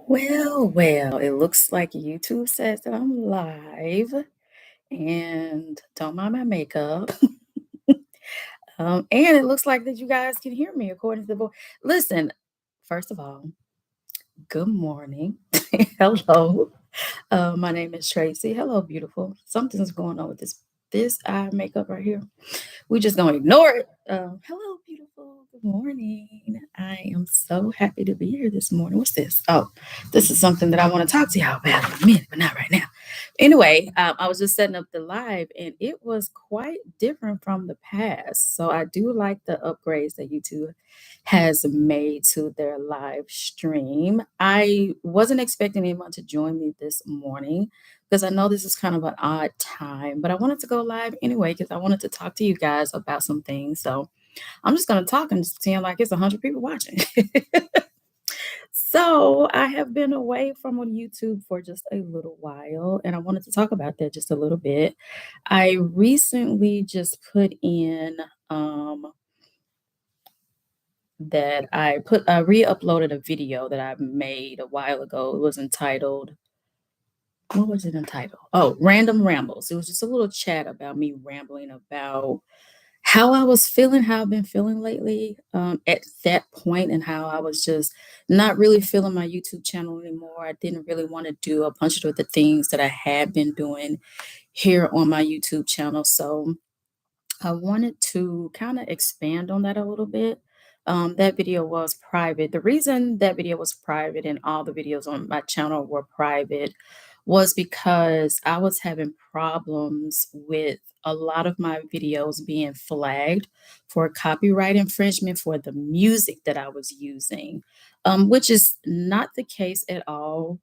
Well, it looks like YouTube says that I'm live and don't mind my makeup. And it looks like that you guys can hear me according to the voice. Listen, first of all, good morning. Hello. My name is Tracy. Hello, beautiful. Something's going on with this eye makeup right here. We just gonna ignore it. Hello, beautiful. Good morning. I am so happy to be here this morning. What's this? Oh, this is something that I want to talk to y'all about in a minute, but not right now. Anyway, I was just setting up the live, and it was quite different from the past. So I do like the upgrades that YouTube has made to their live stream. I wasn't expecting anyone to join me this morning because I know this is kind of an odd time, but I wanted to go live anyway because I wanted to talk to you guys about some things. So I'm just going to talk and pretend like it's 100 people watching. So I have been away from on YouTube for just a little while, and I wanted to talk about that just a little bit. I recently just put in um, that I re-uploaded a video that I made a while ago. It was entitled, what was it entitled? Oh, Random Rambles. It was just a little chat about me rambling about how I was feeling, how I've been feeling lately at that point, and how I was just not really feeling my YouTube channel anymore. I didn't really want to do a bunch of the things that I had been doing here on my YouTube channel. So I wanted to kind of expand on that a little bit. That video was private. The reason that video was private and all the videos on my channel were private was because I was having problems with a lot of my videos being flagged for copyright infringement for the music that I was using, which is not the case at all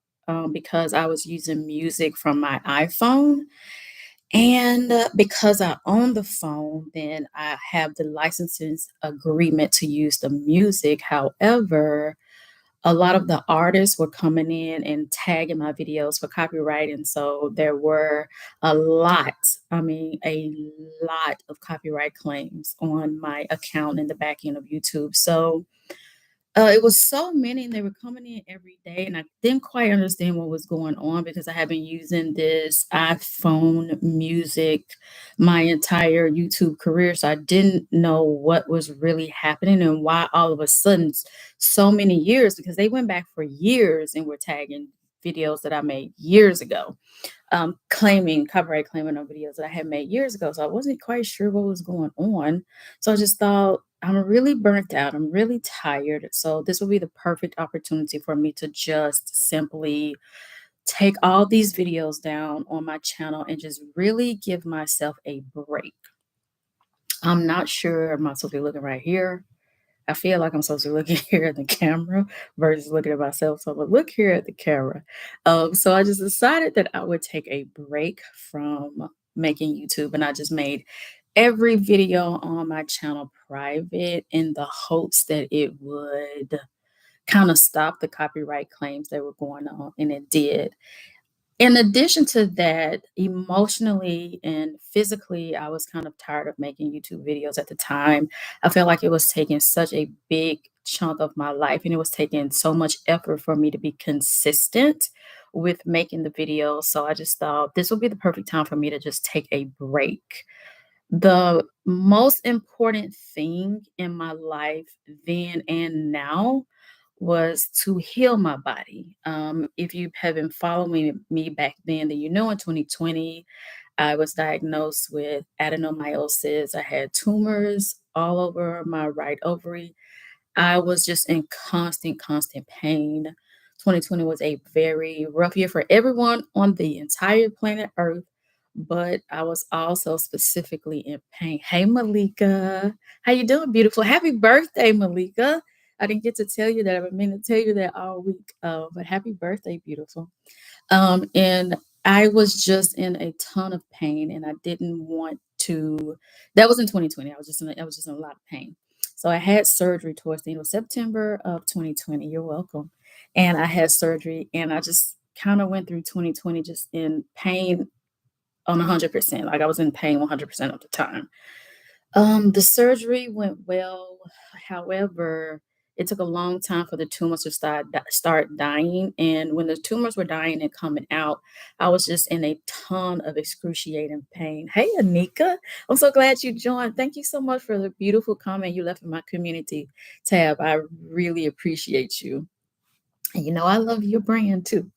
because I was using music from my iPhone and because I own the phone, then I have the licensing agreement to use the music. However, a lot of the artists were coming in and tagging my videos for copyright. And so there were a lot of copyright claims on my account in the back end of YouTube. So it was so many, and they were coming in every day, and I didn't quite understand what was going on because I have been using this iPhone music my entire YouTube career, so I didn't know what was really happening and why all of a sudden so many years, because they went back for years and were tagging videos that I made years ago, claiming copyright claiming on videos that I had made years ago. So I wasn't quite sure what was going on. So I just thought, I'm really burnt out. I'm really tired. So this will be the perfect opportunity for me to just simply take all these videos down on my channel and just really give myself a break. I'm not sure. Am I supposed to be looking right here? I feel like I'm supposed to be looking here at the camera versus looking at myself. So I'm gonna look here at the camera. So I just decided that I would take a break from making YouTube, and I just made every video on my channel private in the hopes that it would kind of stop the copyright claims that were going on, and it did. In addition to that, emotionally and physically, I was kind of tired of making YouTube videos at the time. I felt like it was taking such a big chunk of my life, and it was taking so much effort for me to be consistent with making the videos. So I just thought this would be the perfect time for me to just take a break. The most important thing in my life then and now was to heal my body. If you have been following me back then, then you know in 2020, I was diagnosed with adenomyosis. I had tumors all over my right ovary. I was just in constant pain. 2020 was a very rough year for everyone on the entire planet Earth, but I was also specifically in pain. Hey, Malika, how you doing, beautiful? Happy birthday, Malika. I didn't get to tell you that. I've been meaning to tell you that all week, but happy birthday, beautiful. And I was just in a ton of pain, and I didn't want to. That was in 2020. I was just in a lot of pain. So I had surgery towards the end of September of 2020. You're welcome. And I had surgery, and I just kind of went through 2020 just in pain on 100%. Like I was in pain 100% of the time. The surgery went well. However, it took a long time for the tumors to start dying, and when the tumors were dying and coming out, I was just in a ton of excruciating pain. Hey, Anika, I'm so glad you joined. Thank you so much for the beautiful comment you left in my community tab. I really appreciate you. And you know, I love your brand too.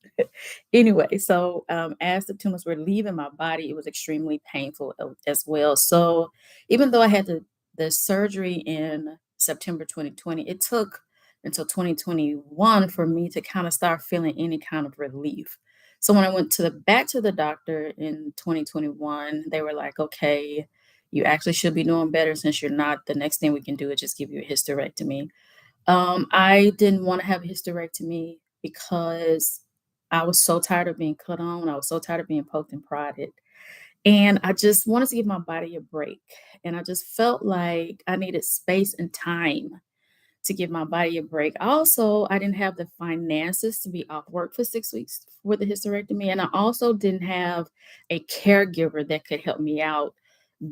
Anyway, so as the tumors were leaving my body, it was extremely painful as well. So even though I had the surgery in September 2020, it took until 2021 for me to kind of start feeling any kind of relief. So when I went to the back to the doctor in 2021, they were like, okay, you actually should be doing better since you're not. The next thing we can do is just give you a hysterectomy. I didn't wanna have a hysterectomy because I was so tired of being cut on, I was so tired of being poked and prodded, and I just wanted to give my body a break, and I just felt like I needed space and time to give my body a break. Also, I didn't have the finances to be off work for 6 weeks for the hysterectomy, and I also didn't have a caregiver that could help me out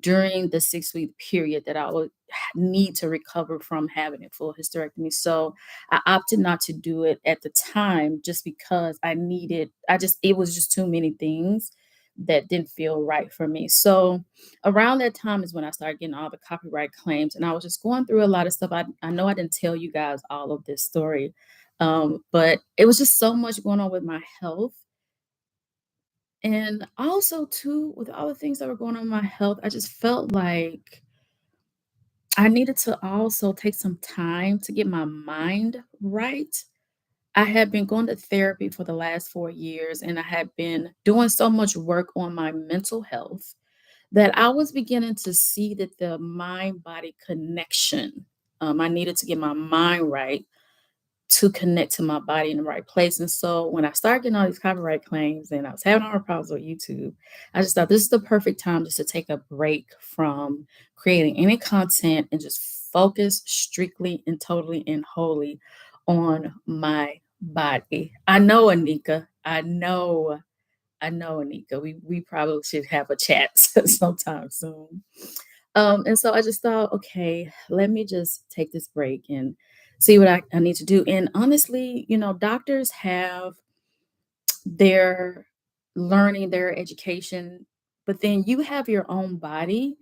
during the 6-week period that I would need to recover from having a full hysterectomy. So I opted not to do it at the time just because it was just too many things that didn't feel right for me. So around that time is when I started getting all the copyright claims, and I was just going through a lot of stuff. I know I didn't tell you guys all of this story, but it was just so much going on with my health. And also, too, with all the things that were going on in my health, I just felt like I needed to also take some time to get my mind right. I had been going to therapy for the last 4 years, and I had been doing so much work on my mental health that I was beginning to see that the mind body connection, I needed to get my mind right to connect to my body in the right place. And so when I started getting all these copyright claims and I was having all the problems with YouTube, I just thought this is the perfect time just to take a break from creating any content and just focus strictly and totally and wholly on my body. I know, Anika. I know, Anika. We probably should have a chat sometime soon. And so I just thought, okay, let me just take this break and see what I need to do. And honestly, doctors have their learning, their education, but then you have your own body,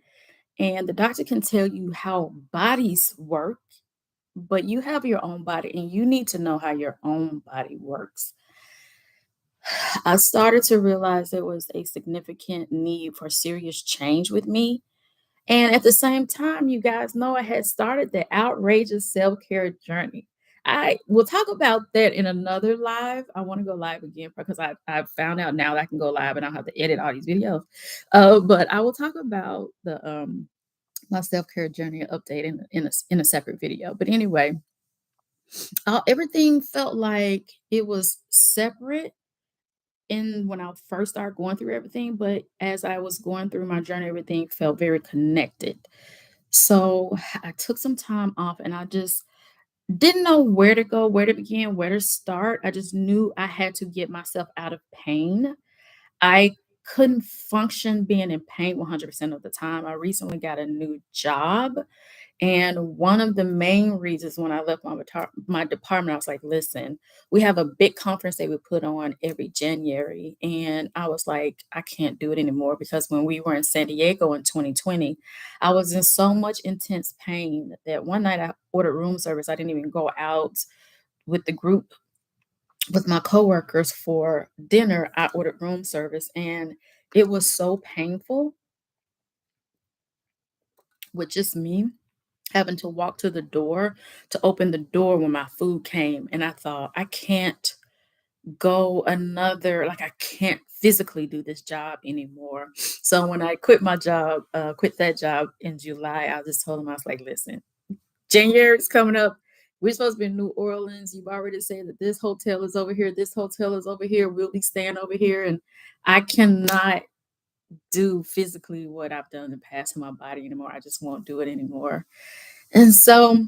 and the doctor can tell you how bodies work, but you have your own body and you need to know how your own body works. I started to realize there was a significant need for serious change with me. And at the same time, you guys know I had started the outrageous self-care journey. I will talk about that in another live. I want to go live again because I found out now that I can go live and I don't have to edit all these videos. But I will talk about the my self-care journey update in a separate video. But anyway, everything felt like it was separate in when I first started going through everything, but as I was going through my journey, everything felt very connected. So I took some time off and I just didn't know where to go, where to begin, where to start. I just knew I had to get myself out of pain. I couldn't function being in pain 100% of the time. I recently got a new job, and one of the main reasons when I left my department, I was like, listen, we have a big conference that we put on every January. And I was like, I can't do it anymore because when we were in San Diego in 2020, I was in so much intense pain that one night I ordered room service. I didn't even go out with the group with my coworkers for dinner. I ordered room service and it was so painful with just me having to walk to the door to open the door when my food came, and I thought, "I can't go another like, I can't physically do this job anymore." So when I quit that job in July, I just told him, I was like, "Listen, January is coming up. We're supposed to be in New Orleans. You've already said that this hotel is over here, this hotel is over here, we'll be staying over here, and I cannot do physically what I've done in the past in my body anymore. I just won't do it anymore." And so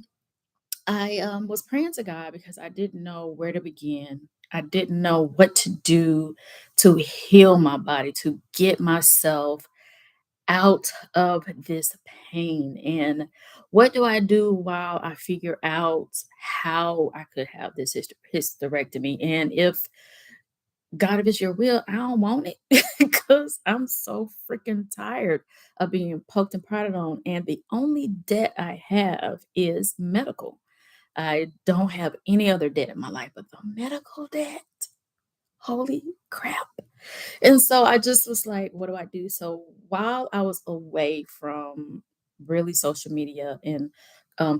I was praying to God because I didn't know where to begin. I didn't know what to do to heal my body, to get myself out of this pain. And what do I do while I figure out how I could have this hysterectomy? And if God, if it's your will, I don't want it because I'm so freaking tired of being poked and prodded on. And the only debt I have is medical. I don't have any other debt in my life, but the medical debt, holy crap. And so I just was like, what do I do? So while I was away from really social media and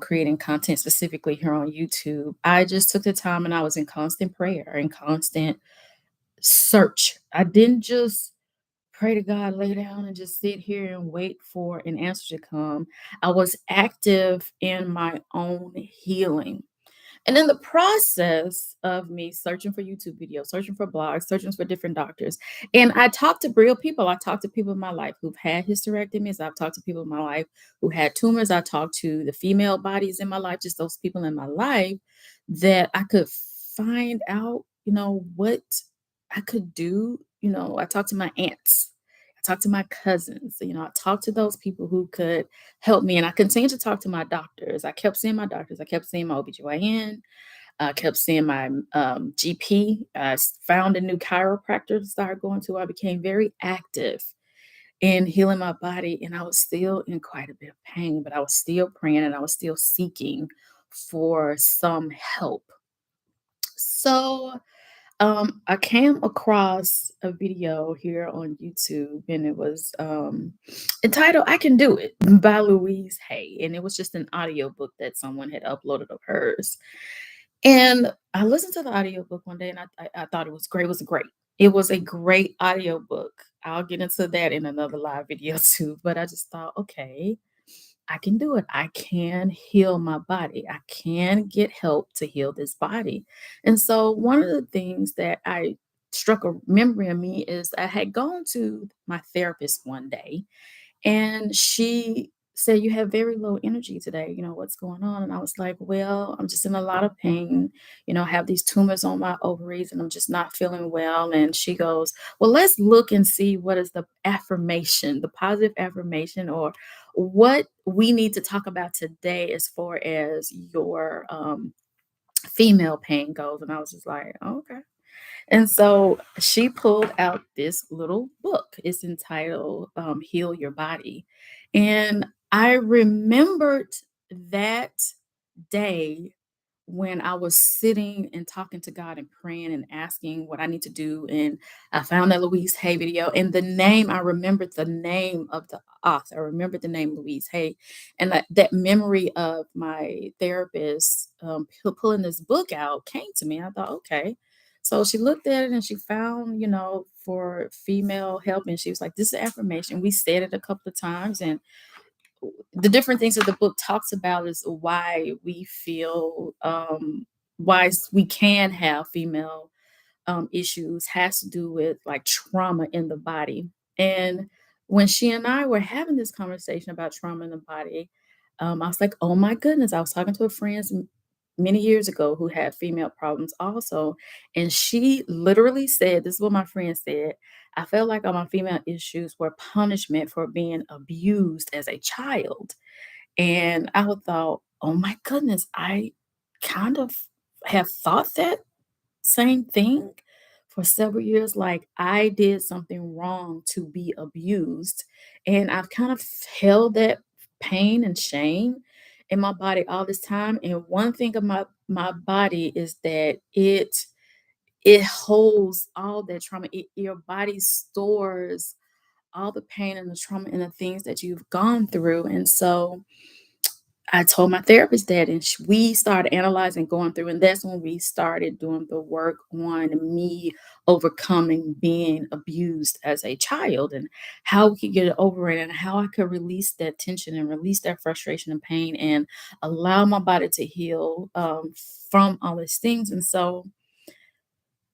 creating content specifically here on YouTube, I just took the time and I was in constant prayer and constant search. I didn't just pray to God, lay down and just sit here and wait for an answer to come. I was active in my own healing. And in the process of me searching for YouTube videos, searching for blogs, searching for different doctors, and I talked to real people. I talked to people in my life who've had hysterectomies. I've talked to people in my life who had tumors. I talked to the female bodies in my life, just those people in my life that I could find out, what I could do. I talked to my aunts. I talked to my cousins. I talked to those people who could help me. And I continued to talk to my doctors. I kept seeing my doctors. I kept seeing my OBGYN. I kept seeing my GP. Found a new chiropractor to start going to. I became very active in healing my body. And I was still in quite a bit of pain, but I was still praying and I was still seeking for some help. So I came across a video here on YouTube and it was entitled I Can Do It by Louise Hay. And it was just an audiobook that someone had uploaded of hers. And I listened to the audiobook one day and I thought it was great. It was a great audiobook. I'll get into that in another live video too. But I just thought, okay, I can do it. I can heal my body. I can get help to heal this body. And so, one of the things that I struck a memory in me is I had gone to my therapist one day and she said, "You have very low energy today. What's going on?" And I was like, "Well, I'm just in a lot of pain. I have these tumors on my ovaries and I'm just not feeling well." And she goes, "Well, let's look and see what is the affirmation, the positive affirmation, or what we need to talk about today as far as your female pain goes." And I was just like, "Okay." And so she pulled out this little book. It's entitled Heal Your Body. And I remembered that day when I was sitting and talking to God and praying and asking what I need to do. And I found that Louise Hay video and the name, I remembered the name of the author. I remembered the name Louise Hay. And that memory of my therapist pulling this book out came to me. I thought, okay. So she looked at it and she found, for female help. And she was like, "This is affirmation." We said it a couple of times. And the different things that the book talks about is why we feel we can have female issues has to do with like trauma in the body. And when she and I were having this conversation about trauma in the body, I was like, oh my goodness, I was talking to a friend many years ago who had female problems also. And she literally said, this is what my friend said: "I felt like all my female issues were punishment for being abused as a child." And I would thought, oh my goodness, I kind of have thought that same thing for several years. Like I did something wrong to be abused. And I've kind of held that pain and shame in my body all this time. And one thing of my body is that it holds all that trauma. Your body stores all the pain and the trauma and the things that you've gone through. And so I told my therapist that, and we started analyzing, going through, and that's when we started doing the work on me overcoming being abused as a child and how we could get over it and how I could release that tension and release that frustration and pain and allow my body to heal from all these things. And so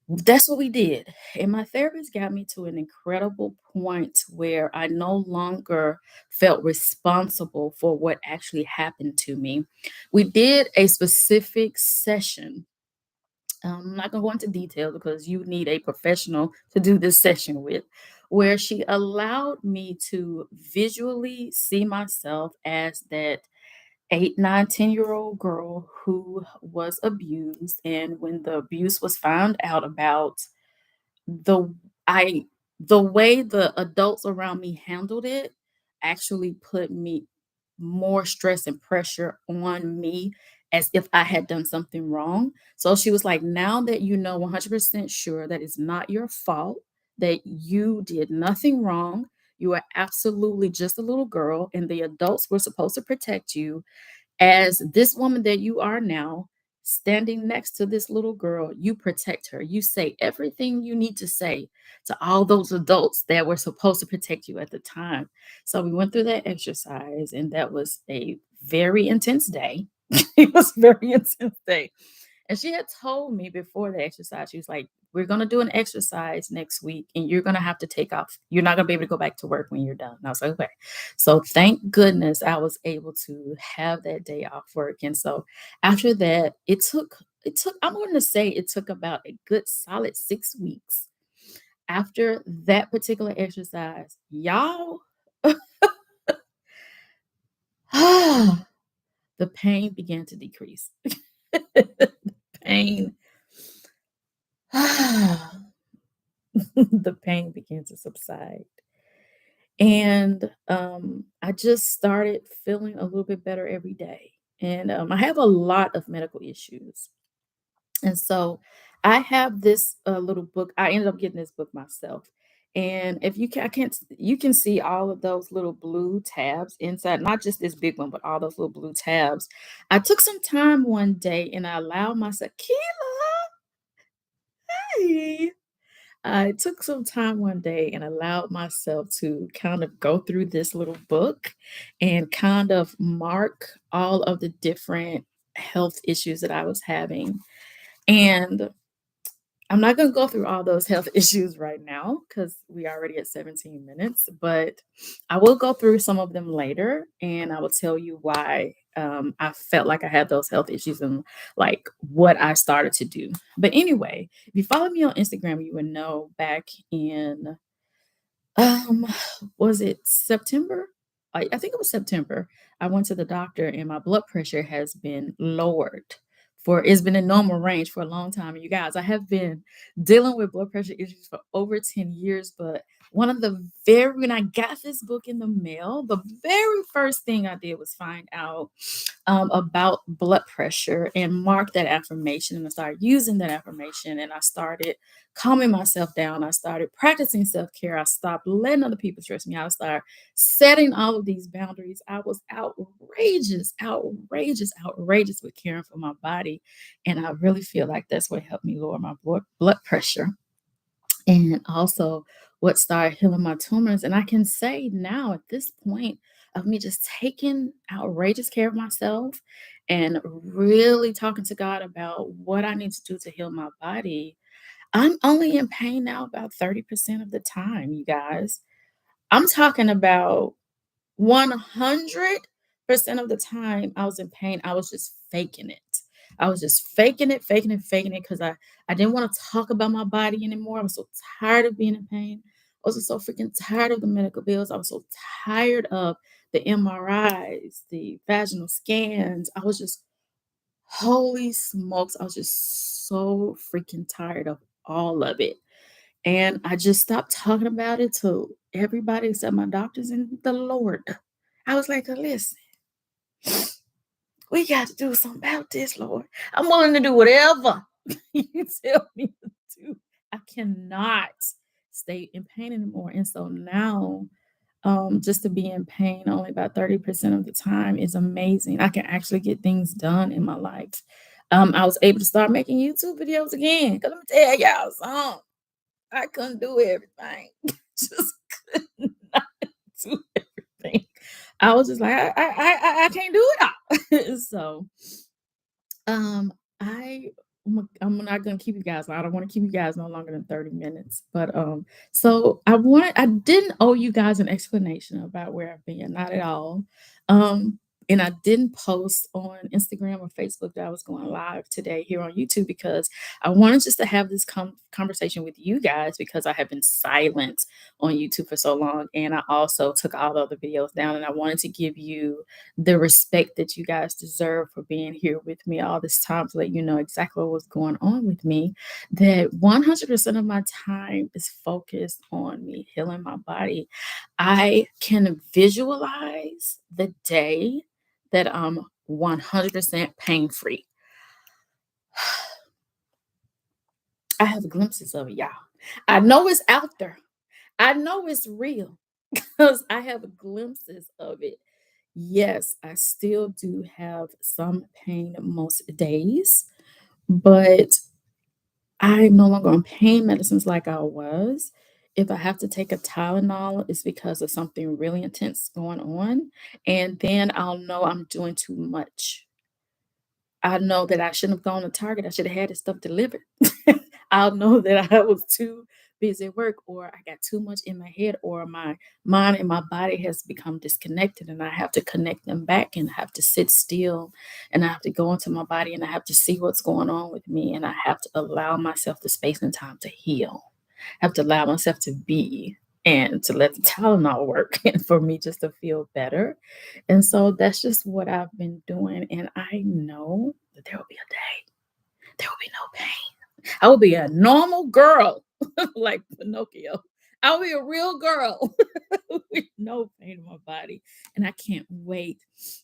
that's what we did. And my therapist got me to an incredible point where I no longer felt responsible for what actually happened to me. We did a specific session. I'm not going to go into detail because you need a professional to do this session with, where she allowed me to visually see myself as that 8, 9, 10-year-old girl who was abused, and when the abuse was found out about, the I the way the adults around me handled it actually put me more stress and pressure on me as if I had done something wrong. So she was like, "Now that you know 100% sure that it's not your fault, that you did nothing wrong, you are absolutely just a little girl, and the adults were supposed to protect you, as this woman that you are now, standing next to this little girl, you protect her. You say everything you need to say to all those adults that were supposed to protect you at the time." So we went through that exercise, and that was a very intense day. It was a very intense day. And she had told me before the exercise, she was like, "We're gonna do an exercise next week, and you're gonna have to take off. You're not gonna be able to go back to work when you're done." And I was like, "Okay." So thank goodness I was able to have that day off work. And so after that, it took I'm going to say it took about a good solid 6 weeks. After that particular exercise, y'all, the pain began to decrease. The pain, the pain began to subside. And I just started feeling a little bit better every day. And I have a lot of medical issues. And so I have this little book. I ended up getting this book myself. And if you can, I can't, you can see all of those little blue tabs inside, not just this big one, but all those little blue tabs. I took some time one day and I allowed myself, Keila, I took some time one day and allowed myself to kind of go through this little book and kind of mark all of the different health issues that I was having. And I'm not going to go through all those health issues right now because we already at 17 minutes, but I will go through some of them later and I will tell you why I felt like I had those health issues and like what I started to do. But anyway, if you follow me on Instagram, you would know back in um, was it September? I think it was September. I went to the doctor and my blood pressure has been lowered for it's been in normal range for a long time. And you guys, I have been dealing with blood pressure issues for over 10 years, but one of the very when I got this book in the mail, the very first thing I did was find out about blood pressure and mark that affirmation. And I started using that affirmation and I started calming myself down. I started practicing self care. I stopped letting other people stress me out. I started setting all of these boundaries. I was outrageous with caring for my body. And I really feel like that's what helped me lower my blood pressure and also what started healing my tumors. And I can say now at this point of me just taking outrageous care of myself and really talking to God about what I need to do to heal my body, I'm only in pain now about 30% of the time, you guys. I'm talking about 100% of the time I was in pain, I was just faking it. I was just faking it because I didn't want to talk about my body anymore. I was so tired of being in pain. I was just so freaking tired of the medical bills. I was so tired of the MRIs, the vaginal scans. I was just, holy smokes, I was just so freaking tired of all of it. And I just stopped talking about it to everybody except my doctors and the Lord. I was like, "Listen, we got to do something about this, Lord. I'm willing to do whatever you tell me to do. I cannot stay in pain anymore." And so now, just to be in pain only about 30% of the time is amazing. I can actually get things done in my life. I was able to start making YouTube videos again. Cause let me tell y'all something. I couldn't do everything. Just could not do everything. I was just like, I can't do it all. So, um, I'm not gonna keep you guys. I don't want to keep you guys no longer than 30 minutes. But so I didn't owe you guys an explanation about where I've been, not at all. And I didn't post on Instagram or Facebook that I was going live today here on YouTube because I wanted just to have this conversation with you guys because I have been silent on YouTube for so long. And I also took all the other videos down and I wanted to give you the respect that you guys deserve for being here with me all this time to let you know exactly what was going on with me. That 100% of my time is focused on me healing my body. I can visualize the day that I'm 100% pain free. I have glimpses of it, y'all. I know it's out there. I know it's real because I have glimpses of it. Yes, I still do have some pain most days, but I'm no longer on pain medicines like I was. If I have to take a Tylenol, it's because of something really intense going on. And then I'll know I'm doing too much. I know that I shouldn't have gone to Target. I should have had this stuff delivered. I'll know that I was too busy at work, or I got too much in my head, or my mind and my body has become disconnected, and I have to connect them back and I have to sit still and I have to go into my body and I have to see what's going on with me. And I have to allow myself the space and time to heal. I have to allow myself to be and to let the Tylenol work and for me just to feel better. And so that's just what I've been doing. And I know that there will be a day, there will be no pain. I will be a normal girl like Pinocchio. I'll be a real girl with no pain in my body. And I can't wait.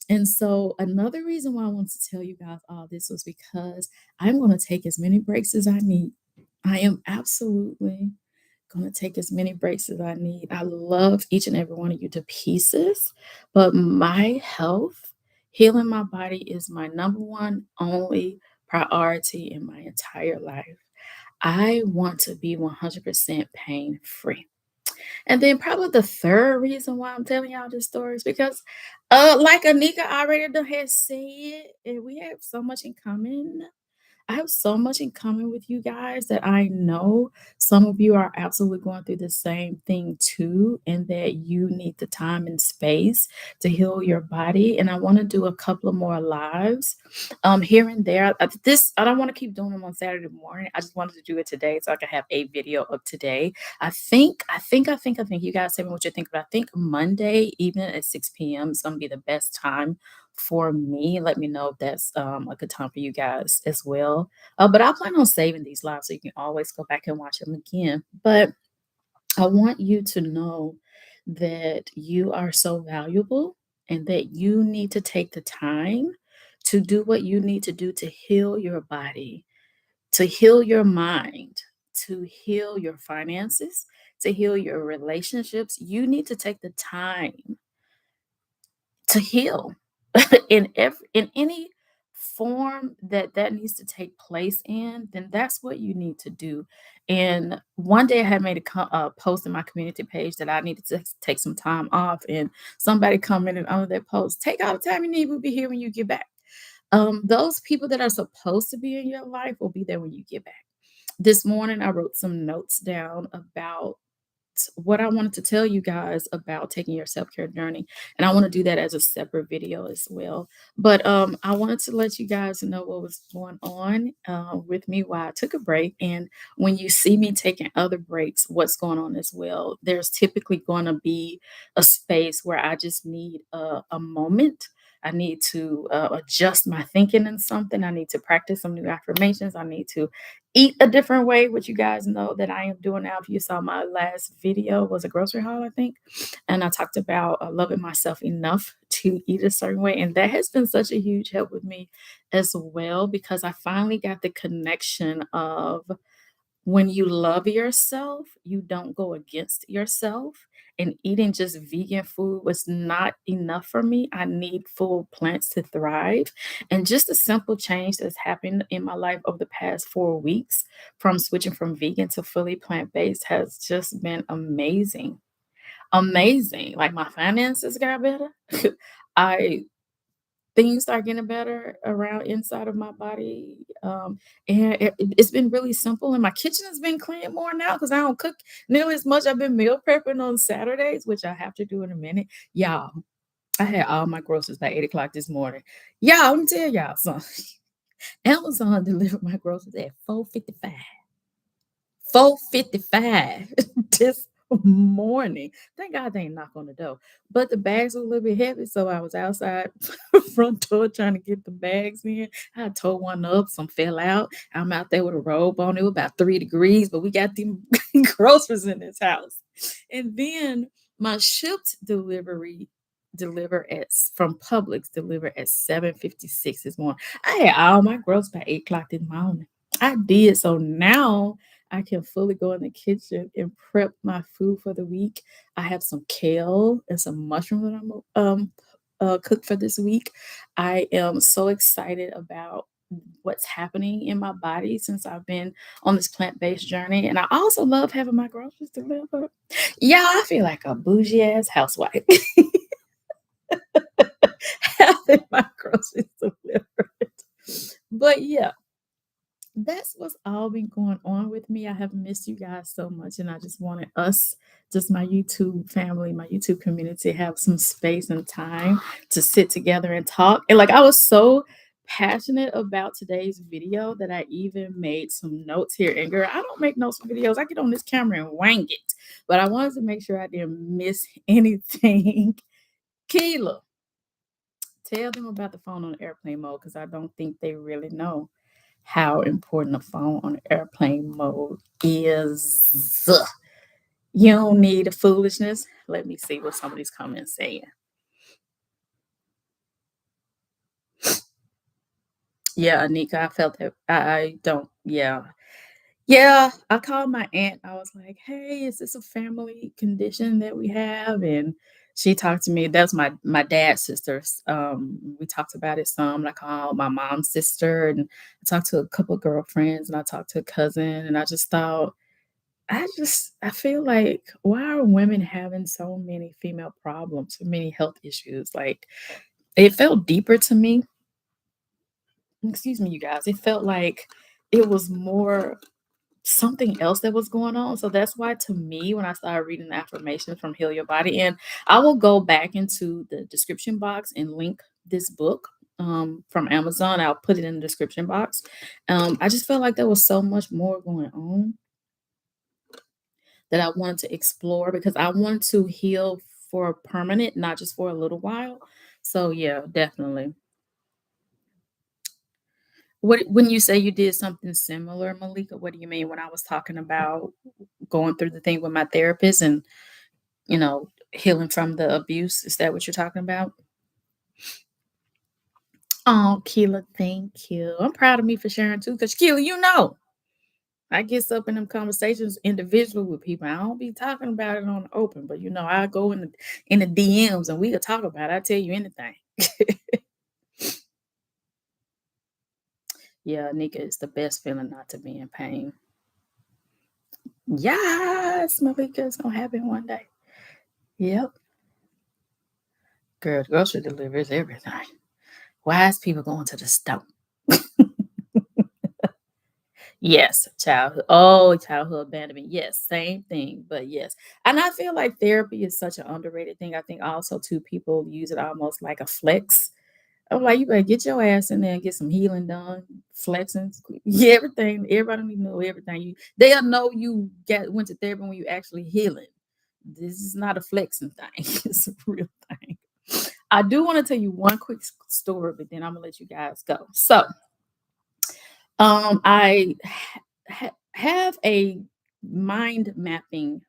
And so, another reason why I wanted to tell you guys all this was because I'm going to take as many breaks as I need. I am absolutely gonna take as many breaks as I need. I love each and every one of you to pieces, but my health, healing my body is my number one only priority in my entire life. I want to be 100% pain free. And then probably the third reason why I'm telling y'all this story is because like Anika already done had said, and we have so much in common. I have so much in common with you guys that I know some of you are absolutely going through the same thing too, and that you need the time and space to heal your body. And I want to do a couple of more lives here and there. I don't want to keep doing them on Saturday morning. I just wanted to do it today so I can have a video of today. I think you guys tell me what you think, but I think Monday evening at 6 p.m. is going to be the best time for me. Let me know if that's a good time for you guys as well. But I plan on saving these lives so you can always go back and watch them again. But I want you to know that you are so valuable and that you need to take the time to do what you need to do to heal your body, to heal your mind, to heal your finances, to heal your relationships. You need to take the time to heal in any form that that needs to take place in, then that's what you need to do. And one day I had made a post in my community page that I needed to take some time off, and somebody commented under that post, take all the time you need, we'll be here when you get back. Those people that are supposed to be in your life will be there when you get back. This morning I wrote some notes down about what I wanted to tell you guys about taking your self-care journey. And I want to do that as a separate video as well. But I wanted to let you guys know what was going on with me while I took a break. And when you see me taking other breaks, what's going on as well, there's typically going to be a space where I just need a moment. I need to adjust my thinking in something. I need to practice some new affirmations. I need to eat a different way, which you guys know that I am doing now. If you saw my last video, was a grocery haul, I think, and I talked about loving myself enough to eat a certain way, and that has been such a huge help with me as well because I finally got the connection of when you love yourself, you don't go against yourself. And eating just vegan food was not enough for me. I need full plants to thrive. And just a simple change that's happened in my life over the past 4 weeks from switching from vegan to fully plant based has just been amazing. Amazing. Like my finances got better. I Things start getting better around inside of my body, and it's been really simple, and my kitchen has been clean more now because I don't cook nearly as much. I've been meal prepping on Saturdays, which I have to do in a minute. Y'all, I had all my groceries by 8 o'clock this morning. Y'all, let me tell y'all something. Amazon delivered my groceries at 4:55. 4:55 this morning. Thank God they ain't knock on the door. But the bags were a little bit heavy, so I was outside front door trying to get the bags in. I tore one up, some fell out. I'm out there with a robe on. It was about 3 degrees, but we got them groceries in this house. And then my shipped delivery deliver at from Publix delivered at 7:56 this morning. I had all my groceries by 8 o'clock this morning. I did. So now I can fully go in the kitchen and prep my food for the week. I have some kale and some mushroom that I'm cook for this week. I am so excited about what's happening in my body since I've been on this plant-based journey. And I also love having my groceries delivered. Yeah, I feel like a bougie ass housewife having my groceries delivered. But yeah, that's what's all been going on with me. I have missed you guys so much, and I just wanted us, just my YouTube family, my YouTube community, have some space and time to sit together and talk. And like, I was so passionate about today's video that I even made some notes here. And girl, I don't make notes for videos. I get on this camera and wang it. But I wanted to make sure I didn't miss anything. Keela, tell them about the phone on airplane mode because I don't think they really know how important a phone on airplane mode is. You don't need a foolishness. Let me see what some of these comments saying. Yeah, Anika, I felt that. I don't. Yeah, yeah. I called my aunt. I was like, "Hey, is this a family condition that we have?" And she talked to me. That's my dad's sisters. We talked about it some. I called my mom's sister, and I talked to a couple of girlfriends, and I talked to a cousin, and I just thought I feel like why are women having so many female problems, so many health issues? Like it felt deeper to me. Excuse me, you guys. It felt like it was more something else that was going on. So that's why to me, when I started reading the affirmations from Heal Your Body, and I will go back into the description box and link this book from Amazon. I'll put it in the description box. I just felt like there was so much more going on that I wanted to explore because I want to heal for permanent, not just for a little while. So yeah, definitely. What when you say you did something similar, Malika, what do you mean? When I was talking about going through the thing with my therapist and, healing from the abuse, is that what you're talking about? Oh, Keela, thank you. I'm proud of me for sharing too, because Keela, I gets up in them conversations individual with people. I don't be talking about it on the open, but I go in the DMs and we could talk about it. I tell you anything. Yeah, Nika, it's the best feeling not to be in pain. Yes, Malika, it's gonna happen one day. Yep. Girl, grocery delivers everything. Why is people going to the store? Yes, childhood. Oh, childhood abandonment. Yes, same thing. But yes. And I feel like therapy is such an underrated thing. I think also too people use it almost like a flex. I'm like, you better get your ass in there and get some healing done, flexing, yeah, everything. Everybody need to know everything. They'll know you went to therapy when you actually healing. This is not a flexing thing. It's a real thing. I do want to tell you one quick story, but then I'm gonna let you guys go. So, I have a mind mapping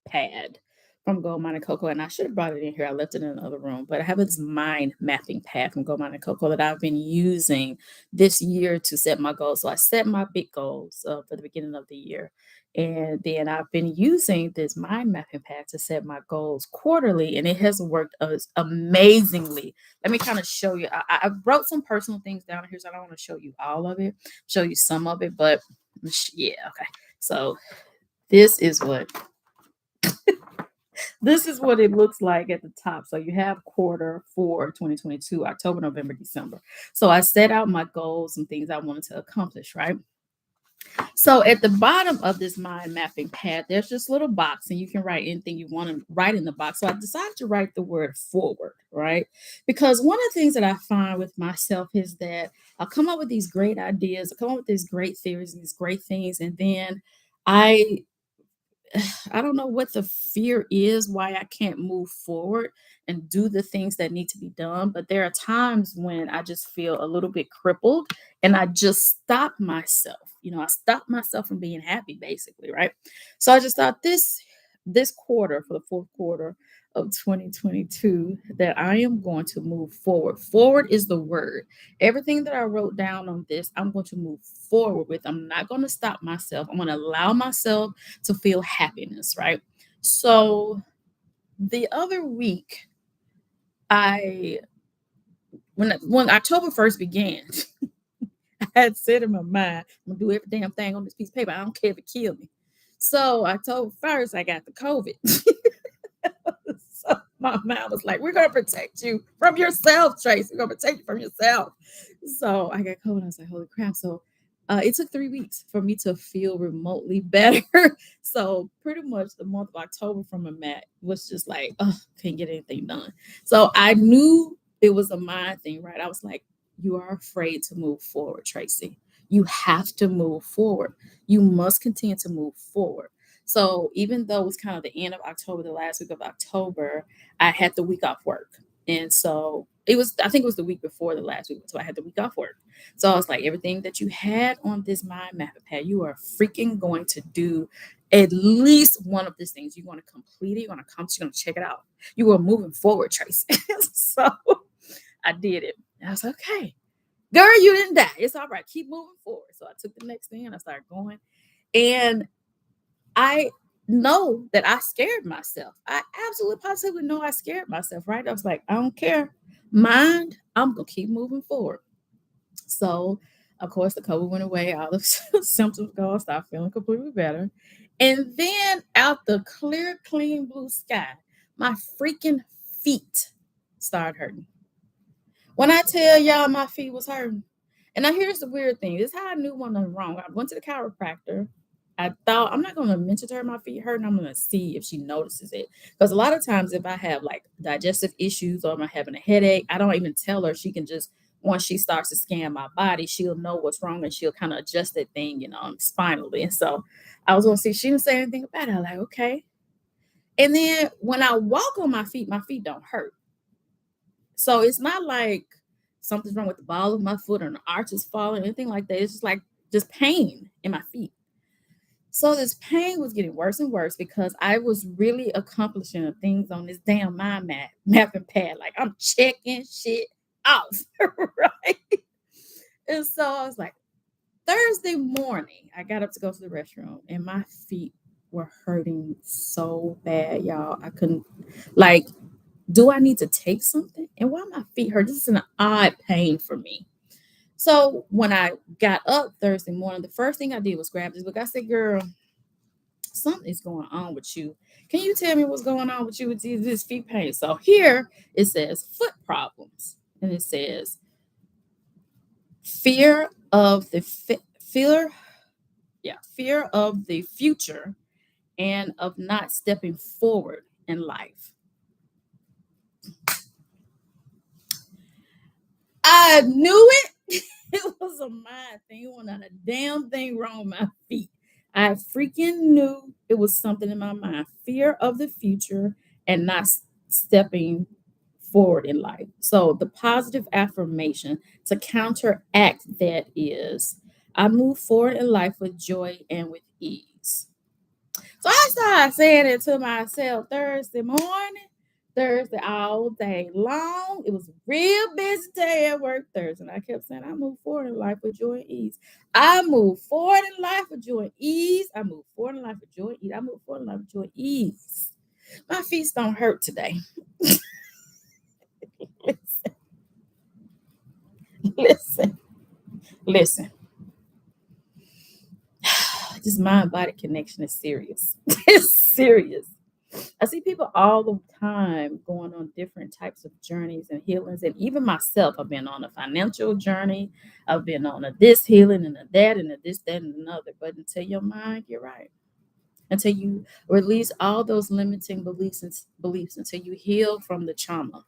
pad from Gold Mine and Cocoa, and I should have brought it in here. I left it in another room, but I have this mind mapping pad from Gold Mine and Cocoa that I've been using this year to set my goals. So I set my big goals for the beginning of the year, and then I've been using this mind mapping pad to set my goals quarterly, and it has worked amazingly. Let me kind of show you. I wrote some personal things down here, so I don't want to show you all of it. Show you some of it, but yeah, okay. So this is what this is what it looks like at the top. So you have quarter for 2022, October, November, December. So I set out my goals and things I wanted to accomplish, right? So at the bottom of this mind mapping pad, there's this little box, and you can write anything you want to write in the box. So I decided to write the word forward, right? Because one of the things that I find with myself is that I'll come up with these great ideas, I come up with these great theories, these great things, and then I I don't know what the fear is why I can't move forward and do the things that need to be done. But there are times when I just feel a little bit crippled and I just stop myself. I stop myself from being happy, basically, right? So I just thought this quarter, for the fourth quarter of 2022, that I am going to move forward. Forward is the word. Everything that I wrote down on this, I'm going to move forward with. I'm not going to stop myself. I'm going to allow myself to feel happiness, right? So the other week, I when October 1st began, I had said in my mind, I'm gonna do every damn thing on this piece of paper. I don't care if it kills me. So October 1st, I got the COVID. So my mom was like, "We're gonna protect you from yourself, Tracy. We're gonna protect you from yourself." So I got COVID. I was like, "Holy crap!" So it took 3 weeks for me to feel remotely better. So pretty much the month of October from a mat was just like, oh, can't get anything done. So I knew it was a mind thing, right? I was like, "You are afraid to move forward, Tracy. You have to move forward. You must continue to move forward." So even though it was kind of the end of October, the last week of October, I had the week off work. And so I think it was the week before the last week. So I had the week off work. So I was like, everything that you had on this mind map pad, you are freaking going to do at least one of these things. You're going to complete it. You're going to come, you're going to check it out. You were moving forward, Tracy. So I did it. And I was like, okay, girl, you didn't die. It's all right. Keep moving forward. So I took the next thing and I started going. And I know that I scared myself. I absolutely positively know I scared myself, right? I was like, I don't care. Mind, I'm gonna keep moving forward. So of course the COVID went away, all the symptoms go, I started feeling completely better. And then out the clear, clean blue sky, my freaking feet started hurting. When I tell y'all my feet was hurting. And now here's the weird thing. This is how I knew one was wrong. I went to the chiropractor. I thought I'm not going to mention to her my feet hurt. I'm going to see if she notices it. Because a lot of times, if I have like digestive issues or I'm having a headache, I don't even tell her. She can just, once she starts to scan my body, she'll know what's wrong and she'll kind of adjust that thing, spinally. And so I was going to see, she didn't say anything about it. I'm like, okay. And then when I walk on my feet don't hurt. So it's not like something's wrong with the ball of my foot or an arch is falling, anything like that. It's just like just pain in my feet. So this pain was getting worse and worse because I was really accomplishing things on this damn mapping pad. Like I'm checking shit off, right? And so I was like, Thursday morning, I got up to go to the restroom and my feet were hurting so bad, y'all. I couldn't, like, do I need to take something? And why my feet hurt? This is an odd pain for me. So when I got up Thursday morning, the first thing I did was grab this book. I said, girl, something's going on with you. Can you tell me what's going on with you with this feet pain? So here it says foot problems. And it says fear of the fear of the future and of not stepping forward in life. I knew it. It was a mind thing. It wasn't a damn thing wrong with my feet. I freaking knew it was something in my mind. Fear of the future and not stepping forward in life. So the positive affirmation to counteract that is I move forward in life with joy and with ease. So I started saying it to myself Thursday morning, Thursday all day long. It was a real busy day at work Thursday. And I kept saying, I move forward in life with joy and ease. I move forward in life with joy and ease. I move forward in life with joy and ease. I move forward in life with joy and ease. My feet don't hurt today. listen, listen, listen. This mind body connection is serious. It's serious. I see people all the time going on different types of journeys and healings. And even myself, I've been on a financial journey. I've been on a this healing and a that and a this, that, and another. But until your mind, you're right. Until you release all those limiting beliefs, until you heal from the trauma,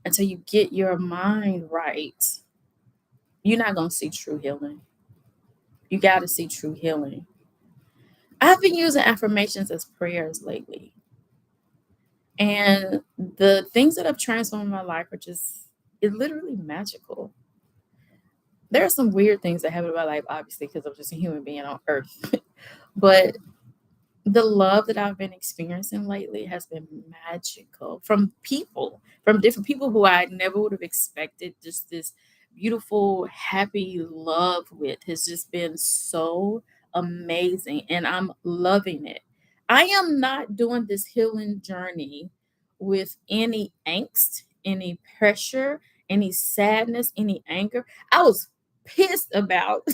until you get your mind right, you're not going to see true healing. You got to see true healing. I've been using affirmations as prayers lately. And the things that have transformed my life are just, it's literally magical. There are some weird things that happen in my life, obviously, because I'm just a human being on earth. But the love that I've been experiencing lately has been magical from people, from different people who I never would have expected. Just this beautiful, happy love with has just been so amazing, and I'm loving it. I am not doing this healing journey with any angst, any pressure, any sadness, any anger. I was pissed about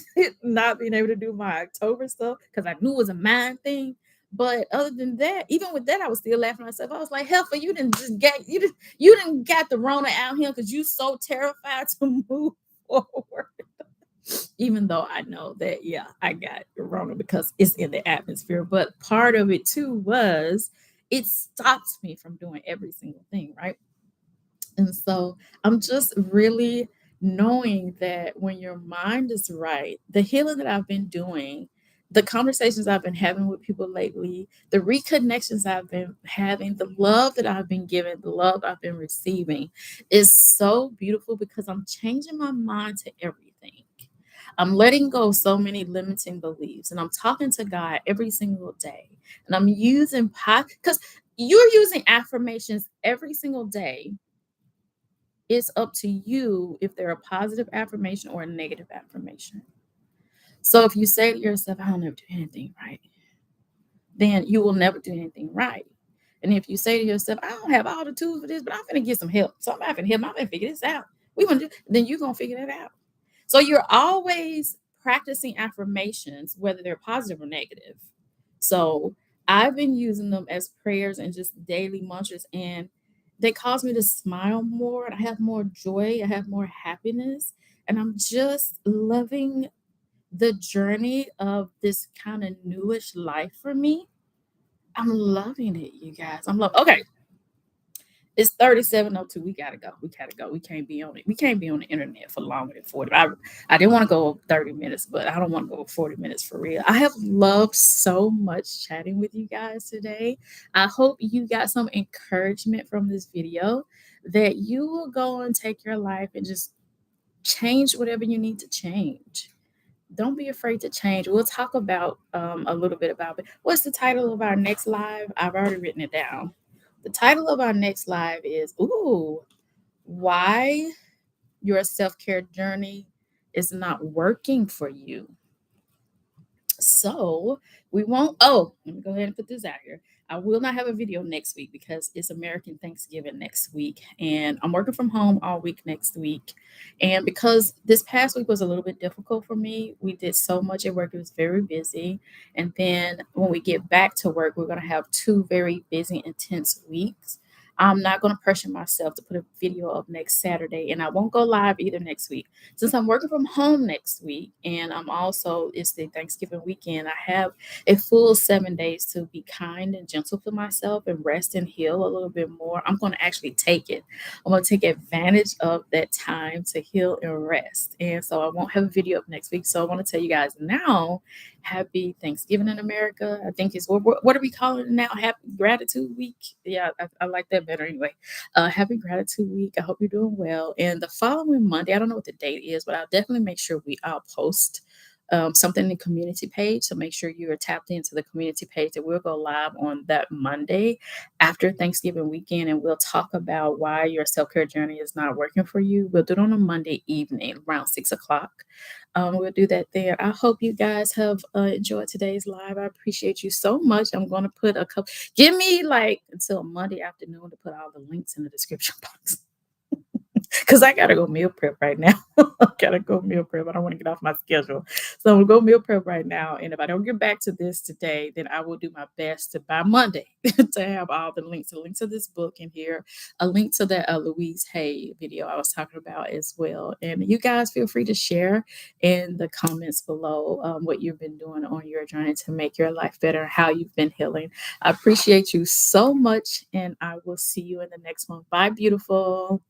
not being able to do my October stuff because I knew it was a mind thing, but other than that, even with that, I was still laughing at myself. I was like, "Heifer, you didn't got the Rona out here because you so terrified to move forward." Even though I know that, yeah, I got the Rona because it's in the atmosphere. But part of it too was it stops me from doing every single thing, right? And so I'm just really knowing that when your mind is right, the healing that I've been doing, the conversations I've been having with people lately, the reconnections I've been having, the love that I've been given, the love I've been receiving is so beautiful because I'm changing my mind to everything. I'm letting go of so many limiting beliefs and I'm talking to God every single day. And I'm using because you're using affirmations every single day. It's up to you if they're a positive affirmation or a negative affirmation. So if you say to yourself, I'll never do anything right, then you will never do anything right. And if you say to yourself, I don't have all the tools for this, but I'm gonna get some help. So I'm not gonna help, I'm gonna figure this out. Then you're gonna figure that out. So you're always practicing affirmations, whether they're positive or negative. So I've been using them as prayers and just daily mantras, and they cause me to smile more. I have more joy. I have more happiness. And I'm just loving the journey of this kind of newish life for me. I'm loving it, you guys. Okay. It's 37:02. We gotta go. We gotta go. We can't be on it. We can't be on the internet for longer than 40. I didn't want to go over 30 minutes, but I don't want to go over 40 minutes for real. I have loved so much chatting with you guys today. I hope you got some encouragement from this video that you will go and take your life and just change whatever you need to change. Don't be afraid to change. We'll talk about a little bit about it. What's the title of our next live? I've already written it down. The title of our next live is Why Your Self Care Journey is Not Working for You. So we won't. Oh, let me go ahead and put this out here. I will not have a video next week because it's American Thanksgiving next week, and I'm working from home all week next week. And because this past week was a little bit difficult for me, we did so much at work; it was very busy. And then when we get back to work, we're going to have 2 very busy, intense weeks. I'm not going to pressure myself to put a video up next Saturday, and I won't go live either next week. Since I'm working from home next week, and it's the Thanksgiving weekend, I have a full 7 days to be kind and gentle to myself and rest and heal a little bit more. I'm going to actually take it. I'm going to take advantage of that time to heal and rest. And so I won't have a video up next week. So I want to tell you guys now, happy Thanksgiving in America. I think it's what are we calling it now? Happy Gratitude Week. Yeah, I like that better anyway. Happy Gratitude Week. I hope you're doing well. And the following Monday, I don't know what the date is, but I'll definitely make sure I'll post something in the community page. So make sure you are tapped into the community page that we'll go live on that Monday after Thanksgiving weekend. And we'll talk about why your self-care journey is not working for you. We'll do it on a Monday evening around 6 o'clock. We'll do that there. I hope you guys have enjoyed today's live. I appreciate you so much. I'm going to put give me like until Monday afternoon to put all the links in the description box. because I gotta go meal prep right now. I gotta go meal prep. I don't want to get off my schedule. So I'm gonna go meal prep right now. And if I don't get back to this today, then I will do my best to by Monday to have all the links, a link to this book in here, a link to that Louise Hay video I was talking about as well. And you guys feel free to share in the comments below what you've been doing on your journey to make your life better, how you've been healing. I appreciate you so much, and I will see you in the next one. Bye, beautiful.